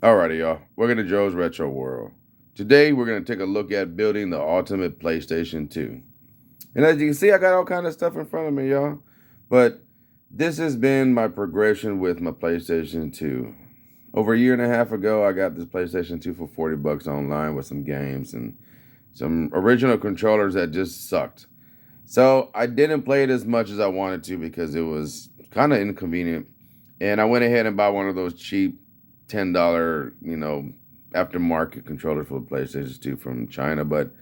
Alrighty, y'all. Welcome to Joe's Retro World. Today, we're going to take a look at building the ultimate PlayStation 2. And as you can see, I got all kind of stuff in front of me, y'all. But this has been my progression with my PlayStation 2. Over a year and a half ago, I got this PlayStation 2 for 40 bucks online with some games and some original controllers that just sucked. So I didn't play it as much as I wanted to because it was kind of inconvenient. And I went ahead and bought one of those cheap $10, aftermarket controllers for the PlayStation 2 from China. But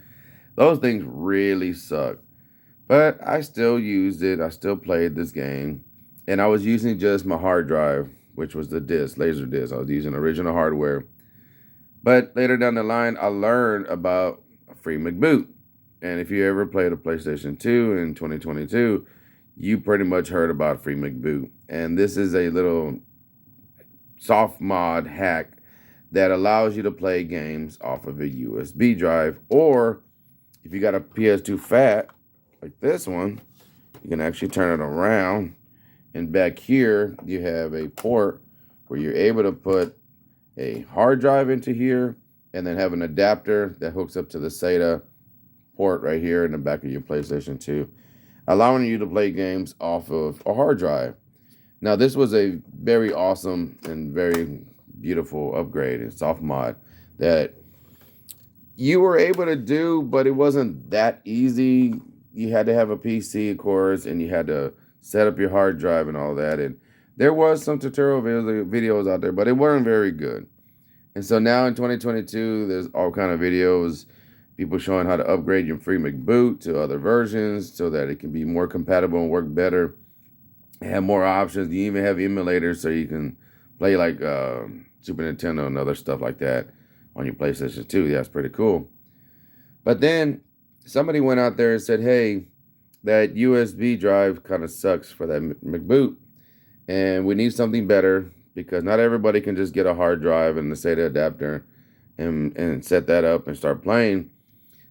those things really suck. But I still used it. I still played this game. And I was using just my hard drive, which was the disc, laser disc. I was using original hardware. But later down the line, I learned about a free McBoot. And if you ever played a PlayStation 2 in 2022, you pretty much heard about free McBoot. And this is a little soft mod hack that allows you to play games off of a USB drive. Or if you got a PS2 Fat, like this one, you can actually turn it around. And back here, you have a port where you're able to put a hard drive into here and then have an adapter that hooks up to the SATA port right here in the back of your PlayStation 2, allowing you to play games off of a hard drive. Now, this was a very awesome and very beautiful upgrade and soft mod that you were able to do, but it wasn't that easy. You had to have a PC, of course, and you had to set up your hard drive and all that. And there was some tutorial videos out there, but it weren't very good. And so now in 2022, there's all kind of videos, people showing how to upgrade your free McBoot to other versions so that it can be more compatible and work better. Have more options. You even have emulators so you can play like Super Nintendo and other stuff like that on your PlayStation 2. Yeah, that's pretty cool. But then somebody went out there and said, hey, that USB drive kind of sucks for that McBoot. And we need something better because not everybody can just get a hard drive and the SATA adapter and set that up and start playing.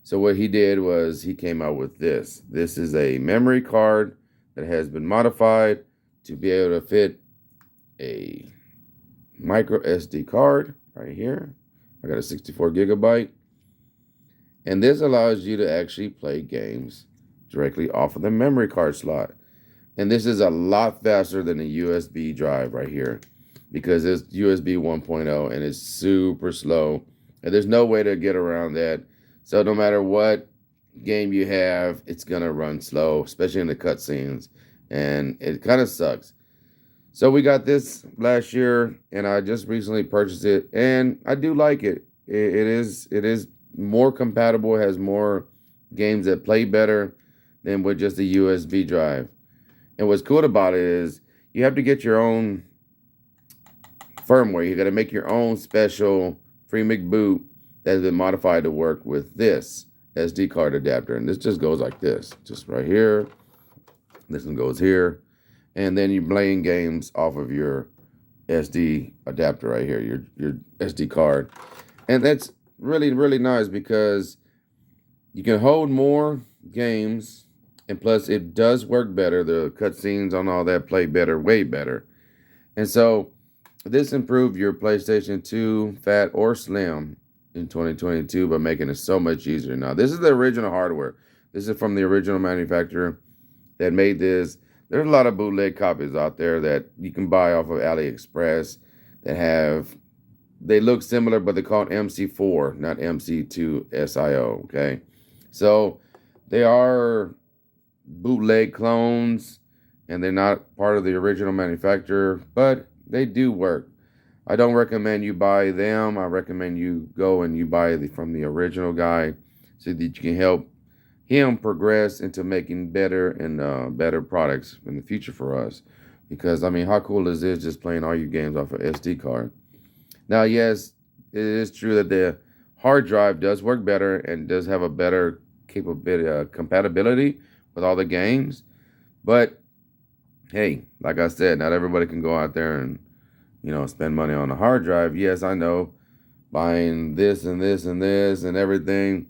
So what he did was he came out with this. This is a memory card that has been modified to be able to fit a micro SD card right here. I got a 64 gigabyte. And this allows you to actually play games directly off of the memory card slot. And this is a lot faster than a USB drive right here because it's USB 1.0 and it's super slow. And there's no way to get around that. So no matter what game you have, it's going to run slow, especially in the cutscenes. And it kind of sucks. So we got this last year, and I just recently purchased it, and I do like it. It is more compatible, has more games that play better than with just a USB drive. And what's cool about it is you have to get your own firmware. You got to make your own special free McBoot that has been modified to work with this SD card adapter. And this just goes like this, just right here. This one goes here. And then you're playing games off of your SD adapter right here, your SD card. And that's really, really nice because you can hold more games. And plus, it does work better. The cutscenes on all that play better, way better. And so this improved your PlayStation 2 Fat or Slim in 2022 by making it so much easier. Now, this is the original hardware. This is from the original manufacturer that made this. There's a lot of bootleg copies out there that you can buy off of AliExpress that they look similar, but they're called MC4, not MC2 SIO, okay? So they are bootleg clones, and they're not part of the original manufacturer, but they do work. I don't recommend you buy them. I recommend you go and you buy from the original guy so that you can help him progress into making better and better products in the future for us. Because, I mean, how cool is this just playing all your games off an SD card? Now, yes, it is true that the hard drive does work better and does have a better capability, compatibility with all the games. But, hey, like I said, not everybody can go out there and spend money on a hard drive. Yes, I know, buying this and this and this and everything,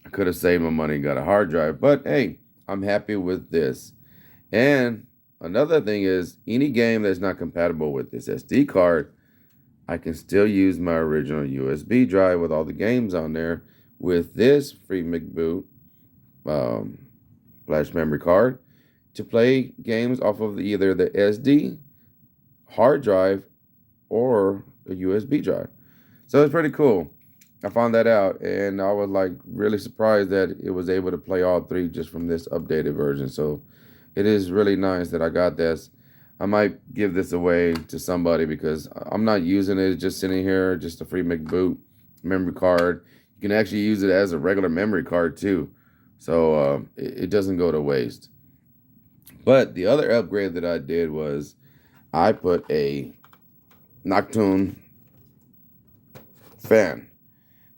I could have saved my money and got a hard drive. But hey, I'm happy with this. And another thing is, any game that's not compatible with this SD card, I can still use my original USB drive with all the games on there with this free McBoot um, flash memory card to play games off of either the SD hard drive or a USB drive. So it's pretty cool. I found that out and I was like really surprised that it was able to play all three just from this updated version. So it is really nice that I got this. I might give this away to somebody because I'm not using it. It's just sitting here, just a free McBoot memory card. You can actually use it as a regular memory card too. So it doesn't go to waste. But the other upgrade that I did was I put a Noctua Fan.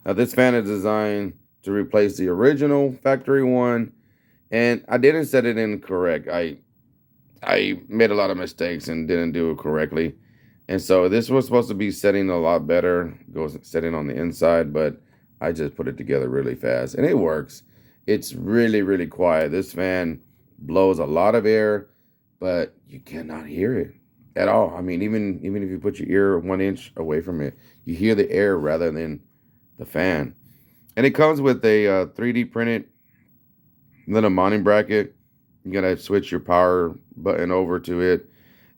Now this fan is designed to replace the original factory one, and I didn't set it in correct. I made a lot of mistakes and didn't do it correctly. And so this was supposed to be setting a lot better, goes setting on the inside, but I just put it together really fast and it works. It's really, really quiet. This fan blows a lot of air, but you cannot hear it at all. I mean, even if you put your ear 1 inch away from it, you hear the air rather than the fan. And it comes with a 3D printed little mounting bracket. You gotta switch your power button over to it.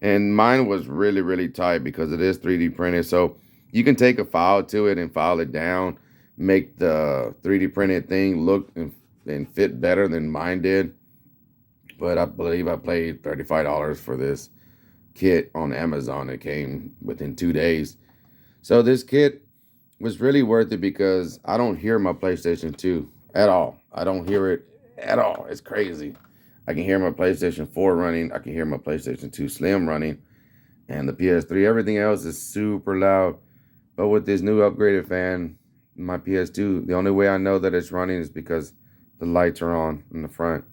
And mine was really, really tight because it is 3D printed. So you can take a file to it and file it down, make the 3D printed thing look and fit better than mine did. But I believe I paid $35 for this kit on Amazon. It came within 2 days. So this kit was really worth it because I don't hear my PlayStation 2 at all. I don't hear it at all. It's crazy. I can hear my PlayStation 4 running. I can hear my PlayStation 2 Slim running. And the PS3, everything else is super loud. But with this new upgraded fan, my PS2, the only way I know that it's running is because the lights are on in the front.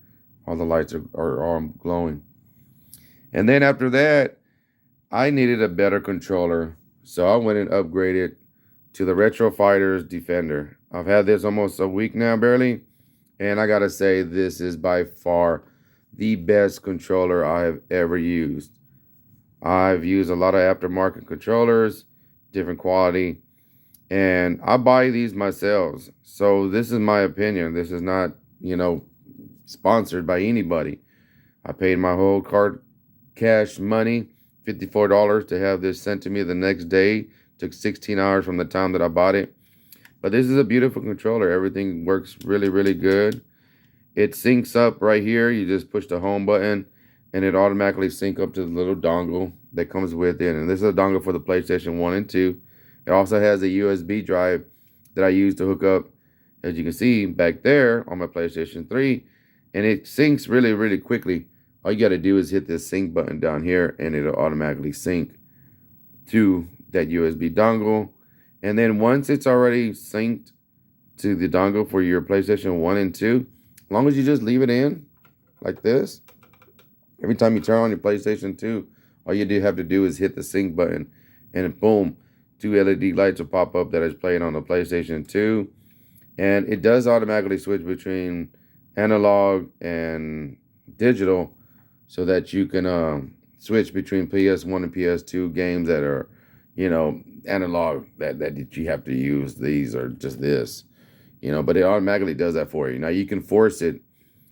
All the lights are all glowing. And then after that, I needed a better controller. So I went and upgraded to the Retro Fighters Defender. I've had this almost a week now, barely. And I gotta say, this is by far the best controller I have ever used. I've used a lot of aftermarket controllers, different quality, and I buy these myself. So this is my opinion. This is not, sponsored by anybody. I paid my whole card cash money, $54 to have this sent to me the next day. Took 16 hours from the time that I bought it. But this is a beautiful controller. Everything works really, really good. It syncs up right here. You just push the home button and it automatically syncs up to the little dongle that comes with it. And this is a dongle for the PlayStation 1 and 2. It also has a USB drive that I use to hook up, as you can see back there, on my PlayStation 3. And it syncs really, really quickly. All you got to do is hit this sync button down here and it'll automatically sync to that USB dongle. And then once it's already synced to the dongle for your PlayStation 1 and 2, as long as you just leave it in like this, every time you turn on your PlayStation 2, all you do have to do is hit the sync button and boom, 2 LED lights will pop up that is playing on the PlayStation 2. And it does automatically switch between analog and digital so that you can switch between PS1 and PS2 games that are, analog that you have to use these or just this, but it automatically does that for you. Now you can force it.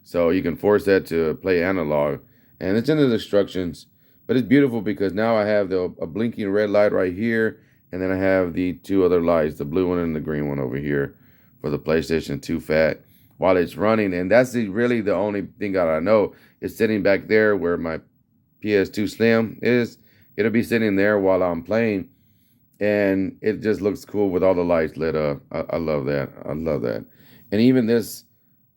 So you can force that to play analog and it's in the instructions, but it's beautiful because now I have a blinking red light right here. And then I have the 2 other lights, the blue one and the green one over here for the PlayStation 2 Fat while it's running. And that's really the only thing that I know. It's sitting back there where my PS2 Slim is. It'll be sitting there while I'm playing. And it just looks cool with all the lights lit up. I love that. I love that. And even this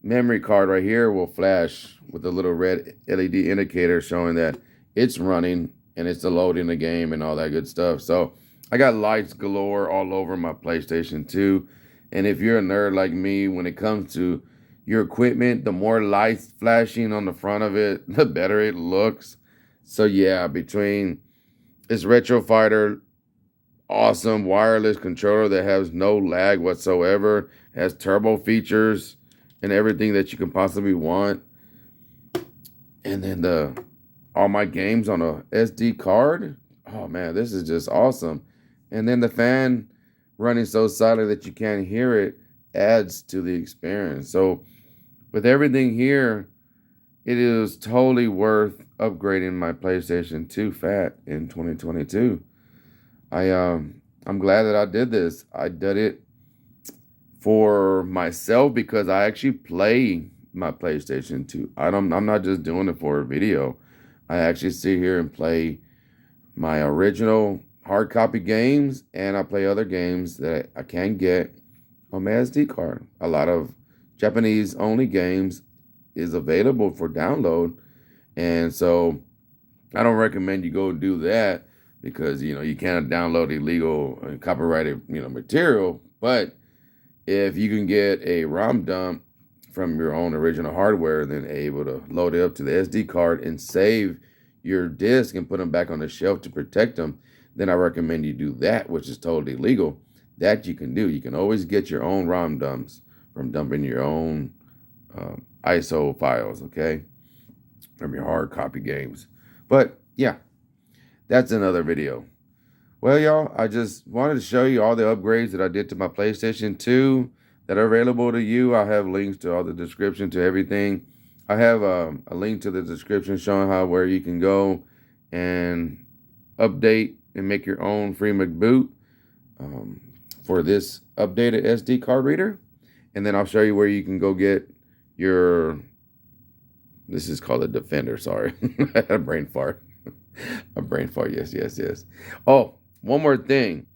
memory card right here will flash with a little red LED indicator showing that it's running and it's loading the game and all that good stuff. So I got lights galore all over my PlayStation 2. And if you're a nerd like me, when it comes to your equipment, the more lights flashing on the front of it, the better it looks. So yeah, between this Retro Fighter awesome wireless controller that has no lag whatsoever, has turbo features and everything that you can possibly want, and then all my games on a SD card, oh man, this is just awesome. And then the fan running so silent that you can't hear it adds to the experience. So with everything here, it is totally worth upgrading my PlayStation 2 Fat in 2022. I'm glad that I did this. I did it for myself because I actually play my PlayStation 2. I'm not just doing it for a video. I actually sit here and play my original hard copy games, and I play other games that I can get on my SD card. A lot of Japanese only games is available for download, and so I don't recommend you go do that because you can't download illegal and copyrighted material. But if you can get a ROM dump from your own original hardware, then able to load it up to the SD card and save your disk and put them back on the shelf to protect them, then I recommend you do that, which is totally legal. That you can do. You can always get your own ROM dumps from dumping your own ISO files, okay, from your hard copy games. But yeah, that's another video. Well, y'all, I just wanted to show you all the upgrades that I did to my PlayStation 2 that are available to you. I have links to all the description to everything. I have a link to the description showing where you can go and update and make your own free McBoot for this updated SD card reader. And then I'll show you where you can go get your, this is called a Defender, sorry. I had a brain fart. A brain fart, yes. Oh, one more thing.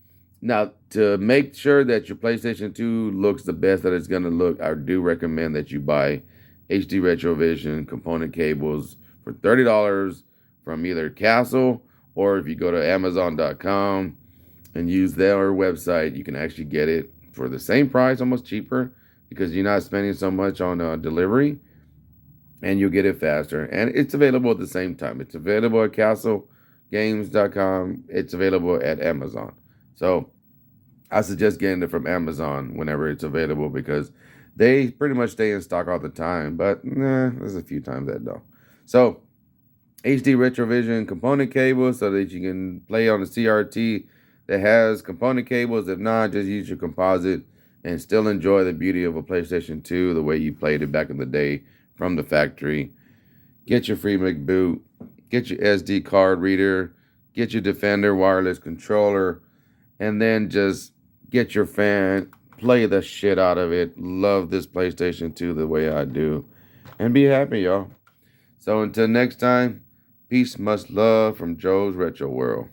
Now, to make sure that your PlayStation 2 looks the best that it's going to look, I do recommend that you buy HD Retrovision component cables for $30 from either Castle, or if you go to Amazon.com and use their website, you can actually get it for the same price, almost cheaper, because you're not spending so much on delivery, and you'll get it faster. And it's available at the same time. It's available at CastleGames.com. It's available at Amazon. So I suggest getting it from Amazon whenever it's available because they pretty much stay in stock all the time. But there's a few times that don't. So HD Retrovision component cables so that you can play on the CRT that has component cables. If not, just use your composite and still enjoy the beauty of a PlayStation 2 the way you played it back in the day from the factory. Get your free McBoot, get your SD card reader, get your Defender wireless controller, and then just get your fan, play the shit out of it. Love this PlayStation 2 the way I do, and be happy, y'all. So until next time, peace, much love from Joe's Retro World.